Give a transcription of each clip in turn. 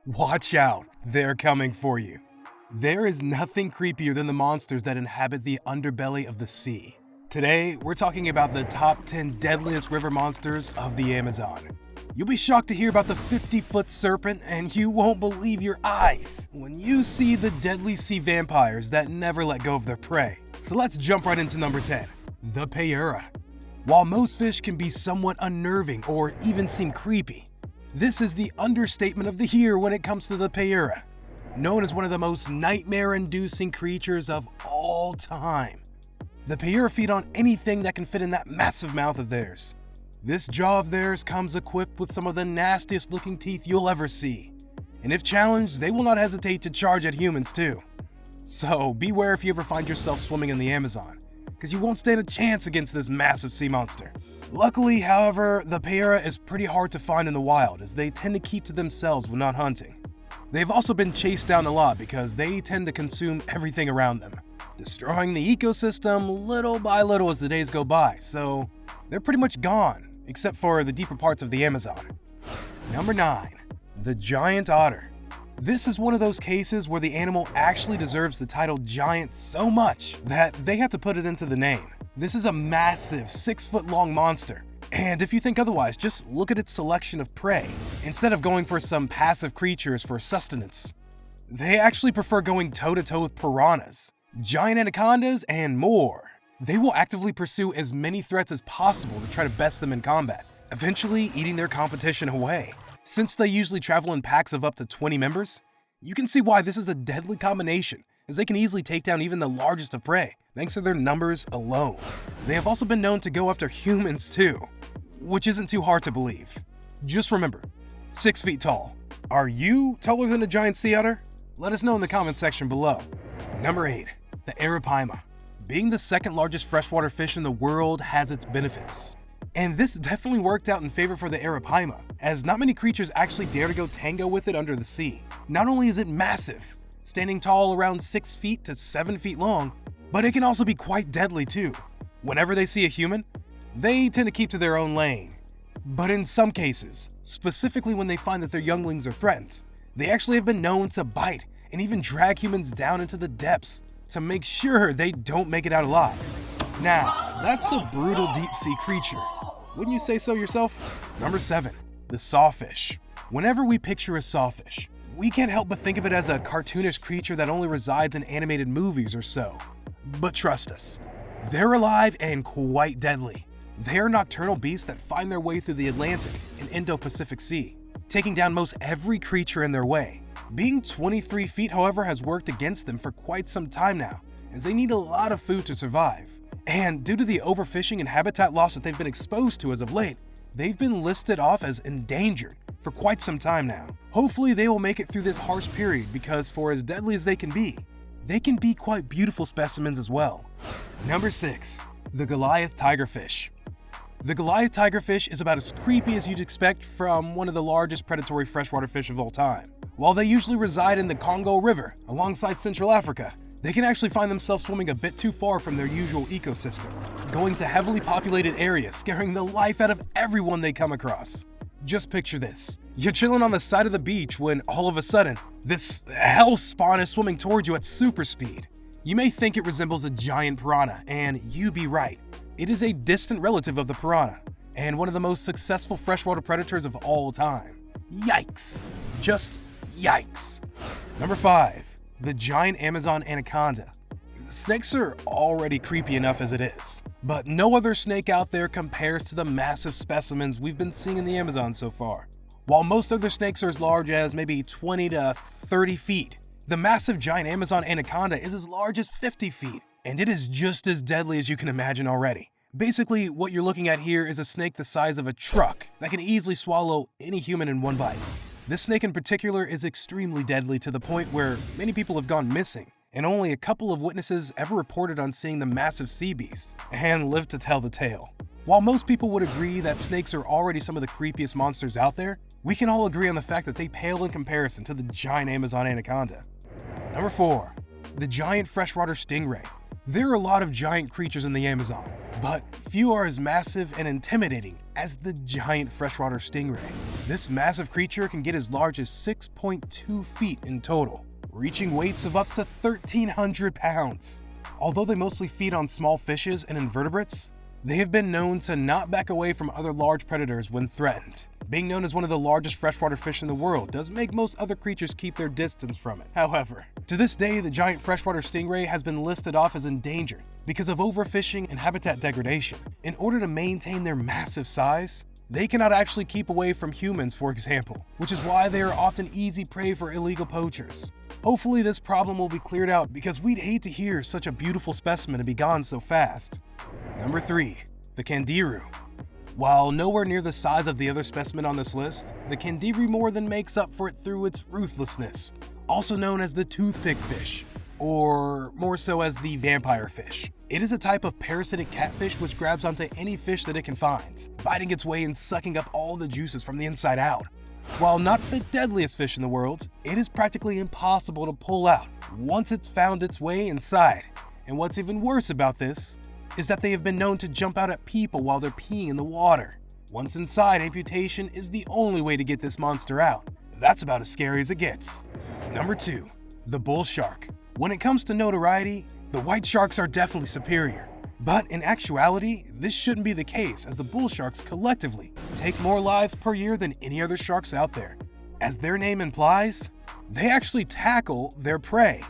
Watch out, they're coming for you. There is nothing creepier than the monsters that inhabit the underbelly of the sea. Today, we're talking about the top 10 deadliest river monsters of the Amazon. You'll be shocked to hear about the 50-foot serpent, and you won't believe your eyes when you see the deadly sea vampires that never let go of their prey. So let's jump right into number 10, the Pera. While most fish can be somewhat unnerving or even seem creepy, this is the understatement of the year when it comes to the Pera. Known as one of the most nightmare-inducing creatures of all time. The Pera feed on anything that can fit in that massive mouth of theirs. This jaw of theirs comes equipped with some of the nastiest looking teeth you'll ever see. And if challenged, they will not hesitate to charge at humans too. So beware if you ever find yourself swimming in the Amazon, because you won't stand a chance against this massive sea monster. Luckily, however, the Pera is pretty hard to find in the wild, as they tend to keep to themselves when not hunting. They've also been chased down a lot because they tend to consume everything around them, destroying the ecosystem little by little as the days go by, so they're pretty much gone, except for the deeper parts of the Amazon. Number 9. The Giant Otter. This is one of those cases where the animal actually deserves the title giant so much that they have to put it into the name. This is a massive 6-foot-long monster, and if you think otherwise, just look at its selection of prey. Instead of going for some passive creatures for sustenance, they actually prefer going toe-to-toe with piranhas, giant anacondas, and more. They will actively pursue as many threats as possible to try to best them in combat, eventually eating their competition away. Since they usually travel in packs of up to 20 members, you can see why this is a deadly combination, as they can easily take down even the largest of prey, thanks to their numbers alone. They have also been known to go after humans too, which isn't too hard to believe. Just remember, 6 feet tall. Are you taller than a giant sea otter? Let us know in the comment section below. Number 8, the Rapaima. Being the second largest freshwater fish in the world has its benefits. And this definitely worked out in favor for the Rapaima, as not many creatures actually dare to go tango with it under the sea. Not only is it massive, standing tall around 6 feet to 7 feet long, but it can also be quite deadly too. Whenever they see a human, they tend to keep to their own lane. But in some cases, specifically when they find that their younglings are threatened, they actually have been known to bite and even drag humans down into the depths to make sure they don't make it out alive. Now, that's a brutal deep-sea creature. Wouldn't you say so yourself? Number 7, the Sawfish. Whenever we picture a sawfish, we can't help but think of it as a cartoonish creature that only resides in animated movies or so. But trust us, they're alive and quite deadly. They're nocturnal beasts that find their way through the Atlantic and Indo-Pacific Sea, taking down most every creature in their way. Being 23 feet, however, has worked against them for quite some time now, as they need a lot of food to survive. And due to the overfishing and habitat loss that they've been exposed to as of late, they've been listed off as endangered for quite some time now. Hopefully they will make it through this harsh period, because for as deadly as they can be quite beautiful specimens as well. Number 6, the Goliath Tigerfish. The Goliath Tigerfish is about as creepy as you'd expect from one of the largest predatory freshwater fish of all time. While they usually reside in the Congo River alongside Central Africa, they can actually find themselves swimming a bit too far from their usual ecosystem, going to heavily populated areas, scaring the life out of everyone they come across. Just picture this. You're chilling on the side of the beach when all of a sudden, this hell spawn is swimming towards you at super speed. You may think it resembles a giant piranha, and you'd be right. It is a distant relative of the piranha, and one of the most successful freshwater predators of all time. Yikes. Just yikes. Number 5. The giant Amazon Anaconda. Snakes are already creepy enough as it is, but no other snake out there compares to the massive specimens we've been seeing in the Amazon so far. While most other snakes are as large as maybe 20 to 30 feet, the massive giant Amazon Anaconda is as large as 50 feet, and it is just as deadly as you can imagine already. Basically, what you're looking at here is a snake the size of a truck that can easily swallow any human in one bite. This snake in particular is extremely deadly, to the point where many people have gone missing, and only a couple of witnesses ever reported on seeing the massive sea beast, and lived to tell the tale. While most people would agree that snakes are already some of the creepiest monsters out there, we can all agree on the fact that they pale in comparison to the giant Amazon Anaconda. Number 4. The giant freshwater stingray. There are a lot of giant creatures in the Amazon, but few are as massive and intimidating as the giant freshwater stingray. This massive creature can get as large as 6.2 feet in total, reaching weights of up to 1,300 pounds. Although they mostly feed on small fishes and invertebrates, they have been known to not back away from other large predators when threatened. Being known as one of the largest freshwater fish in the world does make most other creatures keep their distance from it. However, to this day, the giant freshwater stingray has been listed off as endangered because of overfishing and habitat degradation. In order to maintain their massive size, they cannot actually keep away from humans, for example, which is why they are often easy prey for illegal poachers. Hopefully this problem will be cleared out because we'd hate to hear such a beautiful specimen and be gone so fast. Number 3. The Candiru. While nowhere near the size of the other specimen on this list, the Candiru more than makes up for it through its ruthlessness, also known as the toothpick fish, or more so as the vampire fish. It is a type of parasitic catfish which grabs onto any fish that it can find, biting its way and sucking up all the juices from the inside out. While not the deadliest fish in the world, it is practically impossible to pull out once it's found its way inside. And what's even worse about this is that they have been known to jump out at people while they're peeing in the water. Once inside, amputation is the only way to get this monster out. That's about as scary as it gets. Number 2. The bull shark. When it comes to notoriety, the white sharks are definitely superior. But in actuality, this shouldn't be the case, as the bull sharks collectively take more lives per year than any other sharks out there. As their name implies, they actually tackle their prey,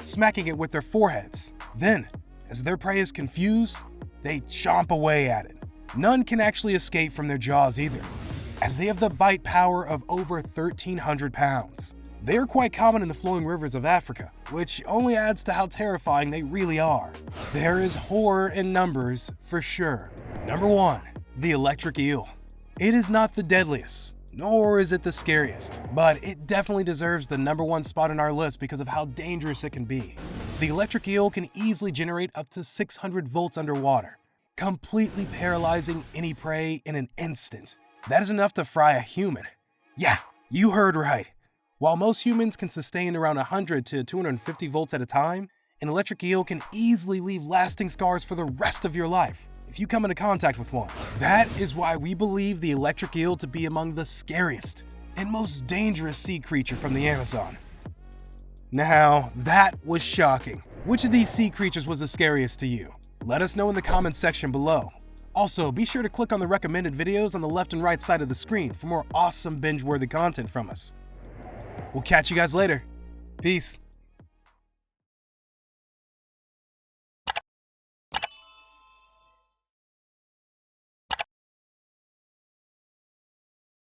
smacking it with their foreheads. Then, as their prey is confused, they chomp away at it. None can actually escape from their jaws either, as they have the bite power of over 1,300 pounds. They are quite common in the flowing rivers of Africa, which only adds to how terrifying they really are. There is horror in numbers for sure. Number 1. The Electric Eel. It is not the deadliest, nor is it the scariest, but it definitely deserves the number 1 spot on our list because of how dangerous it can be. The electric eel can easily generate up to 600 volts underwater, completely paralyzing any prey in an instant. That is enough to fry a human. Yeah, you heard right. While most humans can sustain around 100 to 250 volts at a time, an electric eel can easily leave lasting scars for the rest of your life if you come into contact with one. That is why we believe the electric eel to be among the scariest and most dangerous sea creature from the Amazon. Now, that was shocking. Which of these sea creatures was the scariest to you? Let us know in the comments section below. Also, be sure to click on the recommended videos on the left and right side of the screen for more awesome binge-worthy content from us. We'll catch you guys later. Peace.